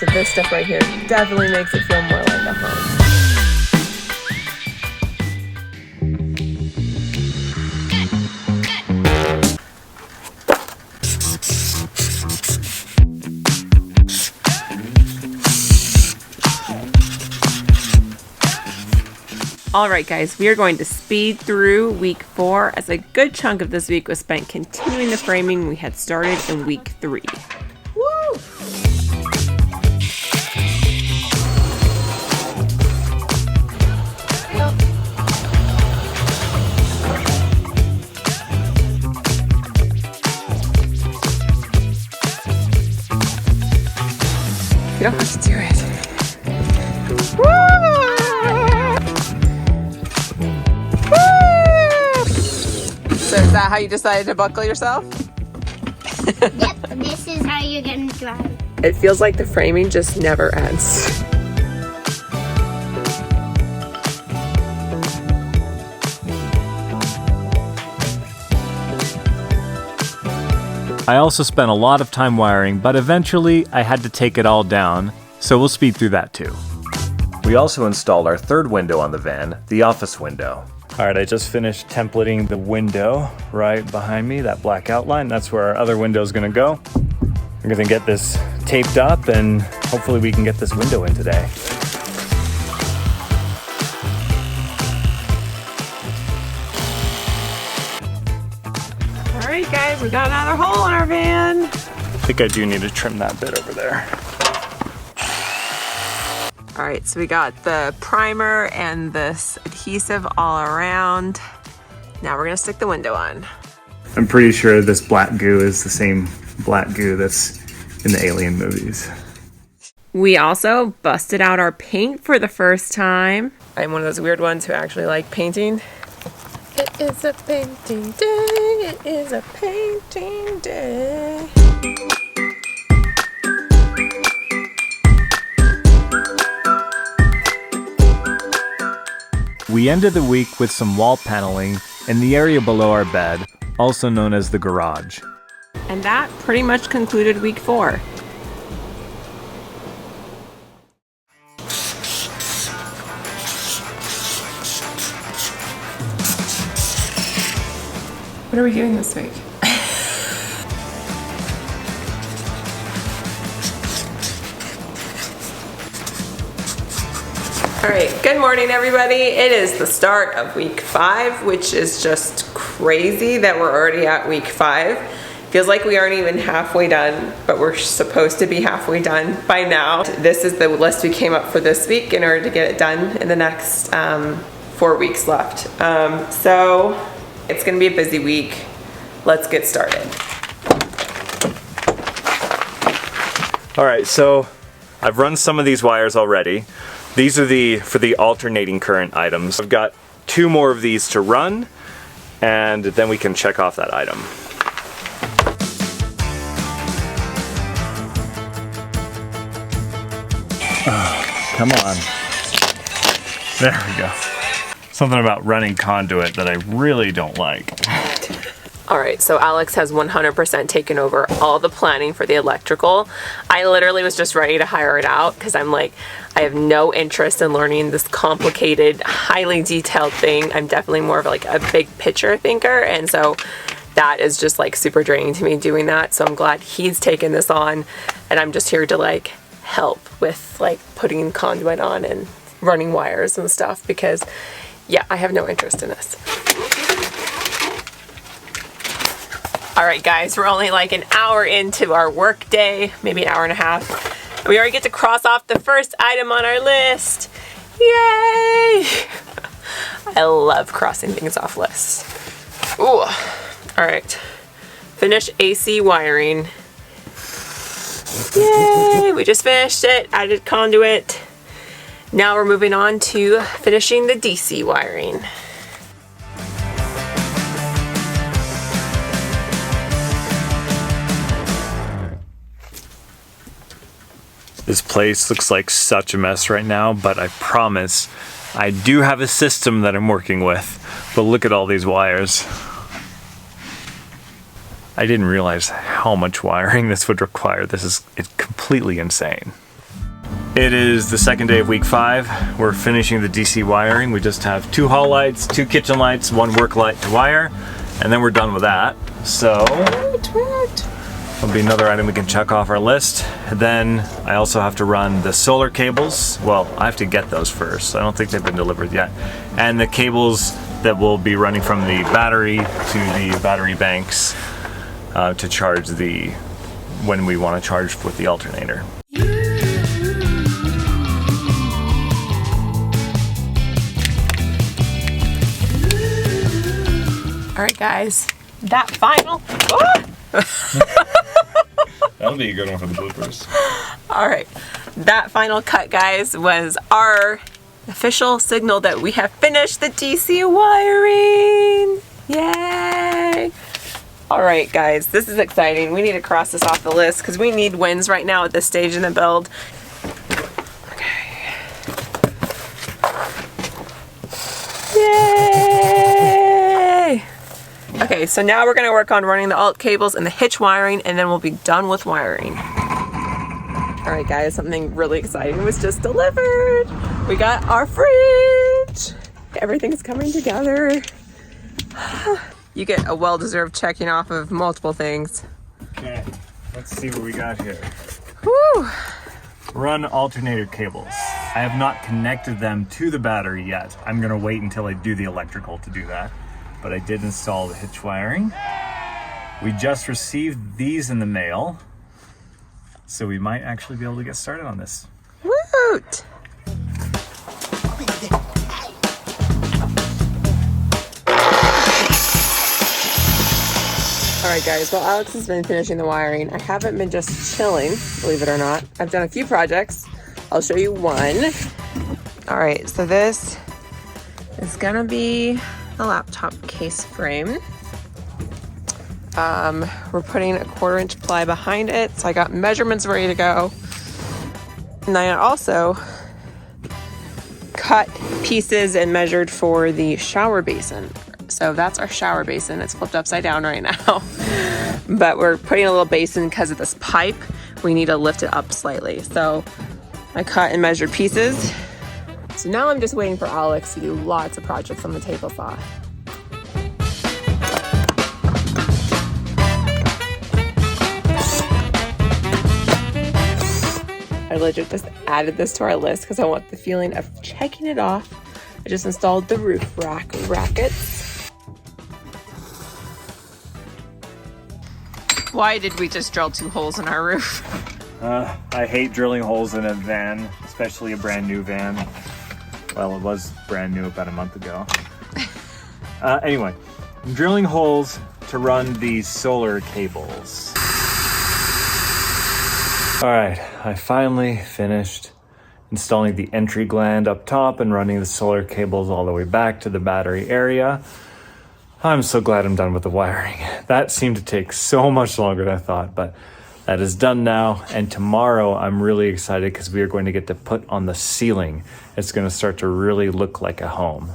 So this stuff right here definitely makes it feel more like a home. Alright guys, we are going to speed through week 4 as a good chunk of this week was spent continuing the framing we had started in week 3. Woo! You don't have to do it. So is that how you decided to buckle yourself? Yep, this is how you're gonna drive. It feels like the framing just never ends. I also spent a lot of time wiring, but eventually I had to take it all down, so we'll speed through that too. We also installed our third window on the van, the office window. Alright, I just finished templating the window right behind me, that black outline. That's where our other window is going to go. We're going to get this taped up and hopefully we can get this window in today. Alright guys, we got another hole in our van. I think I do need to trim that bit over there. Alright, so we got the primer and this adhesive all around. Now we're gonna stick the window on. I'm pretty sure this black goo is the same black goo that's in the Alien movies. We also busted out our paint for the first time. I'm one of those weird ones who actually like painting. It is a painting day, it is a painting day. We ended the week with some wall paneling in the area below our bed, also known as the garage. And that pretty much concluded week 4. What are we doing this week? All right, good morning everybody. It is the start of week 5, which is just crazy that we're already at week 5. Feels like we aren't even halfway done, but we're supposed to be halfway done by now. This is the list we came up for this week in order to get it done in the next 4 weeks left. So it's gonna be a busy week. Let's get started. All right, so I've run some of these wires already. These are for the alternating current items. I've got 2 more of these to run, and then we can check off that item. Oh, come on. There we go. Something about running conduit that I really don't like. All right, so Alex has 100% taken over all the planning for the electrical. I literally was just ready to hire it out because I'm like, I have no interest in learning this complicated, highly detailed thing. I'm definitely more of like a big picture thinker, and so that is just like super draining to me doing that. So I'm glad he's taken this on, and I'm just here to like help with like putting conduit on and running wires and stuff because yeah, I have no interest in this. All right, guys, we're only like an hour into our work day, maybe an hour and a half. We already get to cross off the first item on our list. Yay! I love crossing things off lists. Ooh, all right. Finish AC wiring. Yay, we just finished it, added conduit. Now we're moving on to finishing the DC wiring. This place looks like such a mess right now, but I promise I do have a system that I'm working with. But look at all these wires. I didn't realize how much wiring this would require. It's completely insane. It is the second day of week 5. We're finishing the DC wiring. We just have 2 hall lights, 2 kitchen lights, 1 work light to wire, and then we're done with that. So that'll be another item we can check off our list. Then I also have to run the solar cables. Well, I have to get those first. I don't think they've been delivered yet. And the cables that will be running from the battery to the battery banks to charge when we want to charge with the alternator. All right, guys, that final. That'll be a good one for the bloopers. All right, that final cut, guys, was our official signal that we have finished the DC wiring. Yay! All right, guys, this is exciting. We need to cross this off the list because we need wins right now at this stage in the build. Okay. Yay! Okay, so now we're gonna work on running the alt cables and the hitch wiring, and then we'll be done with wiring. All right, guys, something really exciting was just delivered. We got our fridge. Everything's coming together. You get a well-deserved checking off of multiple things. Okay, let's see what we got here. Woo! Run alternator cables. I have not connected them to the battery yet. I'm gonna wait until I do the electrical to do that. But I did install the hitch wiring. We just received these in the mail, so we might actually be able to get started on this. Woot! All right, guys, well, Alex has been finishing the wiring. I haven't been just chilling, believe it or not. I've done a few projects. I'll show you one. All right, so this is gonna be the laptop case frame. We're putting a 1/4" ply behind it, so I got measurements ready to go. And I also cut pieces and measured for the shower basin. So that's our shower basin. It's flipped upside down right now. But we're putting a little basin because of this pipe. We need to lift it up slightly. So I cut and measured pieces. So now I'm just waiting for Alex to do lots of projects on the table saw. I legit just added this to our list because I want the feeling of checking it off. I just installed the roof rack brackets. Why did we just drill 2 holes in our roof? I hate drilling holes in a van, especially a brand new van. Well, it was brand new about a month ago. Anyway, I'm drilling holes to run these solar cables. All right, I finally finished installing the entry gland up top and running the solar cables all the way back to the battery area. I'm so glad I'm done with the wiring. That seemed to take so much longer than I thought, but that is done now. And tomorrow I'm really excited because we are going to get to put on the ceiling. It's going to start to really look like a home.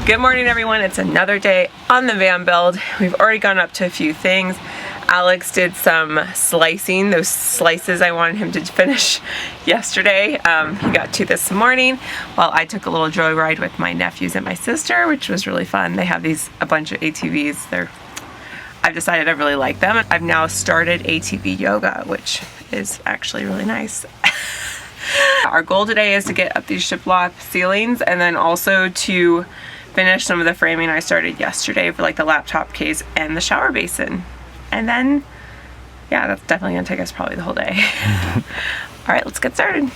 Good morning, everyone. It's another day on the van build. We've already gone up to a few things. Alex did some slicing, those slices I wanted him to finish yesterday. He got to this morning while I took a little joyride with my nephews and my sister, which was really fun. They have a bunch of ATVs. I've decided I really like them. I've now started ATV yoga, which is actually really nice. Our goal today is to get up these shiplap ceilings and then also to finish some of the framing I started yesterday for like the laptop case and the shower basin. And then, yeah, that's definitely gonna take us probably the whole day. All right, let's get started.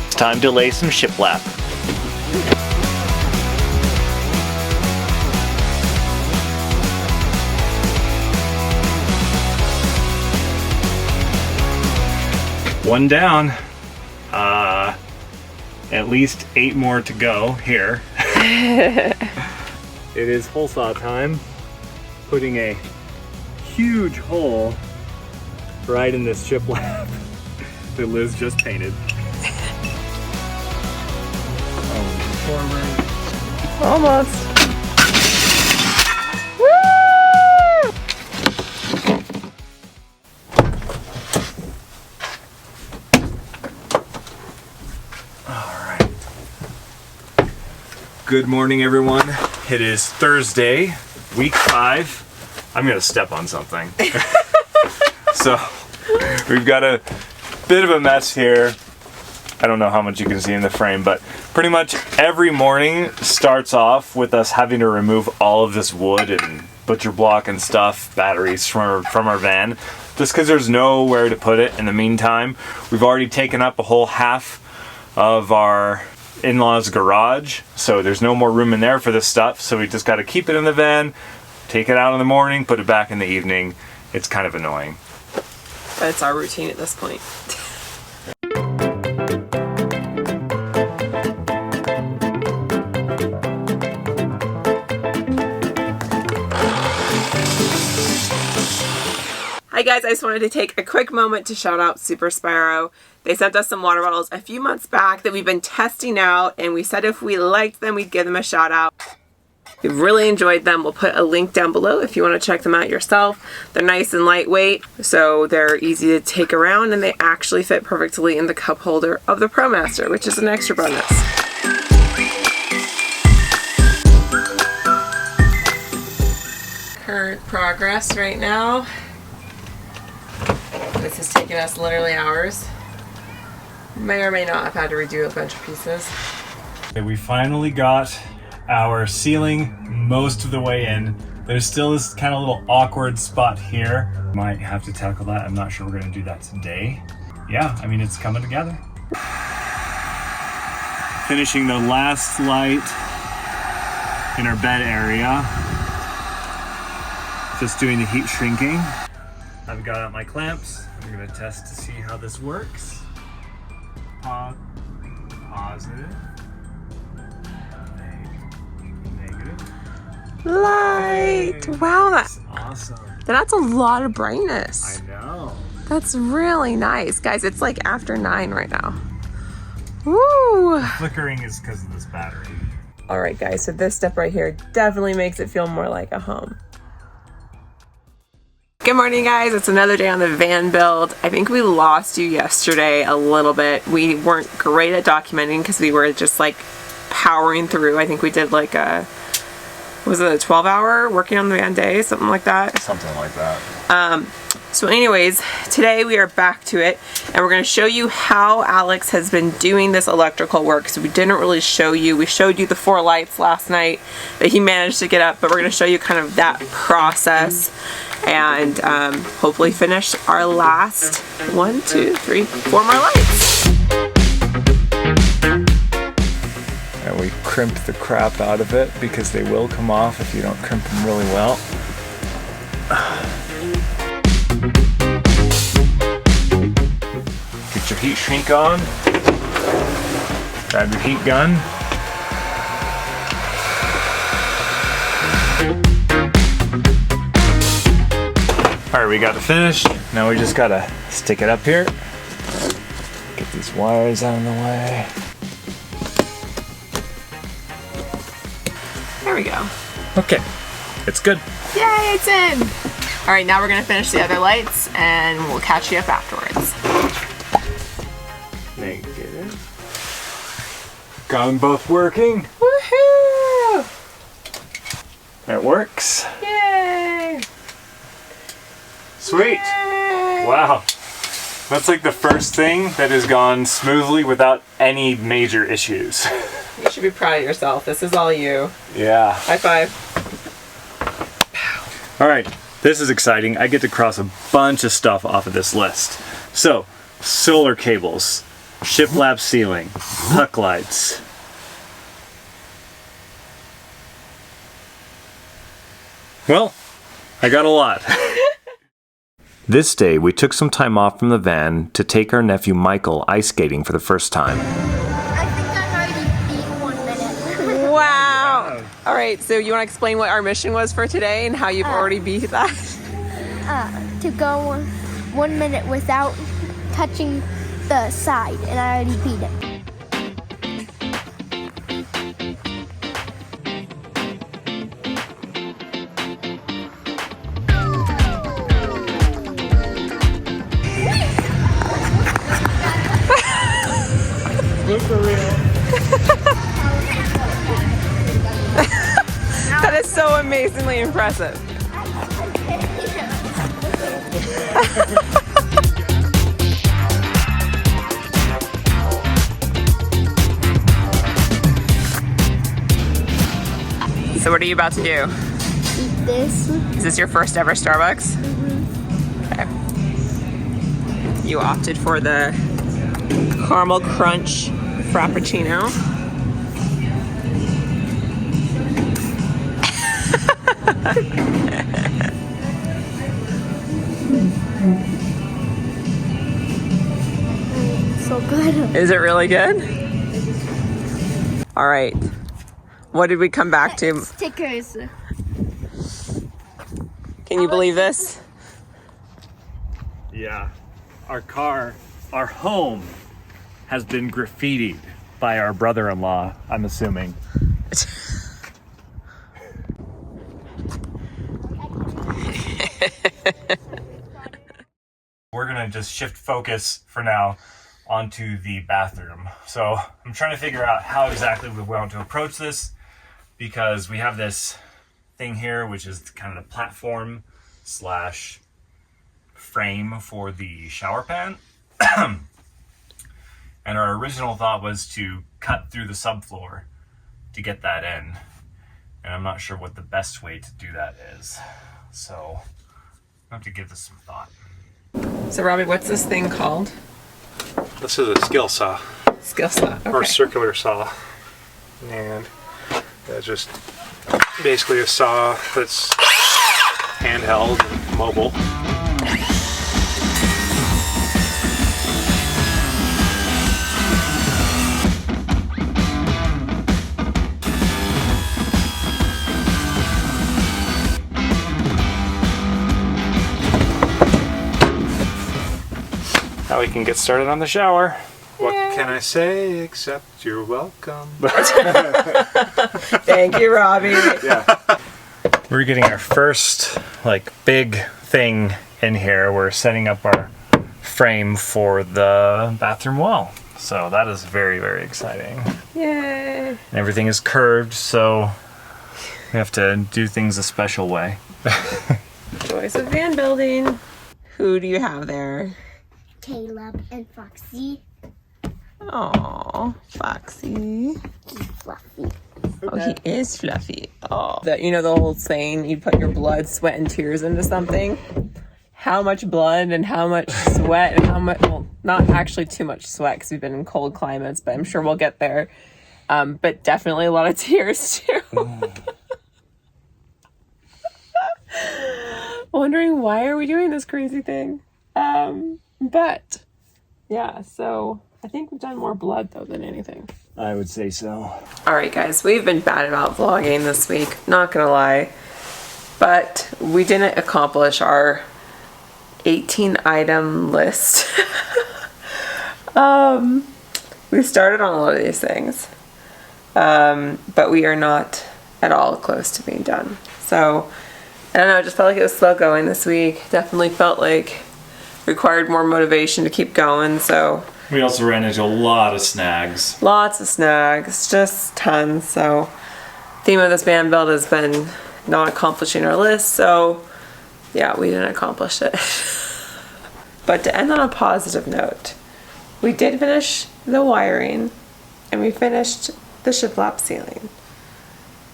It's time to lay some shiplap. One down. At least 8 more to go here. It is hole saw time. Putting a huge hole right in this shiplap. that Liz just painted. Forward. Almost. Good morning, everyone. It is Thursday, week 5. I'm gonna step on something. So, we've got a bit of a mess here. I don't know how much you can see in the frame, but pretty much every morning starts off with us having to remove all of this wood and butcher block and stuff, batteries from our van, just because there's nowhere to put it in the meantime. We've already taken up a whole half of our in-laws garage, so there's no more room in there for this stuff, so we just got to keep it in the van, take it out in the morning, put it back in the evening. It's kind of annoying, but it's our routine at this point. Hi guys, I just wanted to take a quick moment to shout out Super Sparrow. They sent us some water bottles a few months back that we've been testing out, and we said if we liked them, we'd give them a shout out. We've really enjoyed them. We'll put a link down below if you want to check them out yourself. They're nice and lightweight, so they're easy to take around, and they actually fit perfectly in the cup holder of the Promaster, which is an extra bonus. Current progress right now. This has taken us literally hours. May or may not have had to redo a bunch of pieces. Okay, we finally got our ceiling most of the way in. There's still this kind of little awkward spot here. Might have to tackle that. I'm not sure we're gonna do that today. Yeah, I mean, it's coming together. Finishing the last light in our bed area. Just doing the heat shrinking. I've got out my clamps. I'm gonna test to see how this works. Positive. Negative. Light! Wow, That's awesome. that's a lot of brightness. I know. That's really nice. Guys, it's like after 9 right now. Woo! Flickering is because of this battery. Alright guys, so this step right here definitely makes it feel more like a home. Good morning guys, it's another day on the van build. I think we lost you yesterday a little bit. We weren't great at documenting because we were just like powering through. I think we did like a, was it a 12-hour working on the van day? Something like that. Something like that. So anyways, today we are back to it and we're going to show you how Alex has been doing this electrical work. So we didn't really show you, we showed you the 4 lights last night that he managed to get up, but we're going to show you kind of that process and hopefully finish our last 1, 2, 3, 4 more lights. And we crimped the crap out of it because they will come off if you don't crimp them really well. Get your heat shrink on. Grab your heat gun. Alright, we got it finished. Now we just gotta stick it up here. Get these wires out of the way. There we go. Okay, it's good. Yay, it's in! Alright, now we're going to finish the other lights and we'll catch you up afterwards. Negative. Got them both working. Woohoo! It works. Yay! Sweet. Yay! Wow. That's like the first thing that has gone smoothly without any major issues. You should be proud of yourself. This is all you. Yeah. High five. All right, this is exciting. I get to cross a bunch of stuff off of this list. So, solar cables, Shiplap ceiling, puck lights. Well, I got a lot. This day, we took some time off from the van to take our nephew Michael ice skating for the first time. I think I've already beat 1 minute. Wow. All right, so you want to explain what our mission was for today and how you've already beat that? To go 1 minute without touching the side, and I already peed it. For real. That is so amazingly impressive. So what are you about to do? Eat this. Is this your first ever Starbucks? Okay. You opted for the caramel crunch frappuccino. So good. Is it really good? All right. What did we come back to? Stickers. Can you believe this? Yeah. Our home has been graffitied by our brother-in-law, I'm assuming. We're gonna just shift focus for now onto the bathroom. So I'm trying to figure out how exactly we want to approach this, because we have this thing here, which is kind of the platform slash frame for the shower pan. And our original thought was to cut through the subfloor to get that in. And I'm not sure what the best way to do that is. So I have to give this some thought. So Robbie, what's this thing called? This is a skill saw, Skill saw. Okay. or circular saw. And it's just basically a saw that's handheld and mobile. Now we can get started on the shower. What can I say except you're welcome? Thank you, Robbie. Yeah. We're getting our first big thing in here. We're setting up our frame for the bathroom wall. So that is very, very exciting. Yay. And everything is curved, so we have to do things a special way. Joys of van building. Who do you have there? Caleb and Foxy. Oh, Foxy. He's fluffy. Oh, he is fluffy. Oh, the whole saying, you put your blood, sweat, and tears into something. How much blood and how much sweat and how much, well, not actually too much sweat because we've been in cold climates, but I'm sure we'll get there. But definitely a lot of tears too. Wondering why are we doing this crazy thing? But yeah, so I think we've done more blood though than anything. I would say so. All right, guys, we've been bad about vlogging this week, not gonna lie, but we didn't accomplish our 18 item list. We started on a lot of these things, but we are not at all close to being done. So I don't know, I just felt like it was slow going this week. Definitely felt like required more motivation to keep going. So We also ran into a lot of snags. lots of snags, just tons. So theme of this band build has been not accomplishing our list. So yeah, we didn't accomplish it. But to end on a positive note, we did finish the wiring and we finished the shiplap ceiling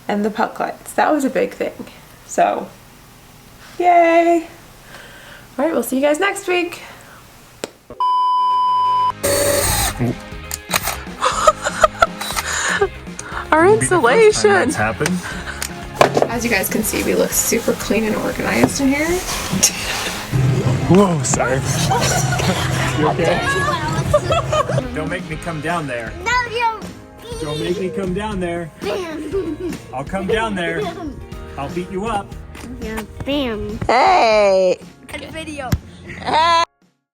and the puck lights. That was a big thing. So yay. All right, we'll see you guys next week. Our insulation. That's happened. As you guys can see, we look super clean and organized in here. Whoa, sorry. You okay? Don't make me come down there. No, you. Don't make me come down there. Bam. I'll come down there. I'll beat you up. Yeah, bam. Hey. Good video. Hey.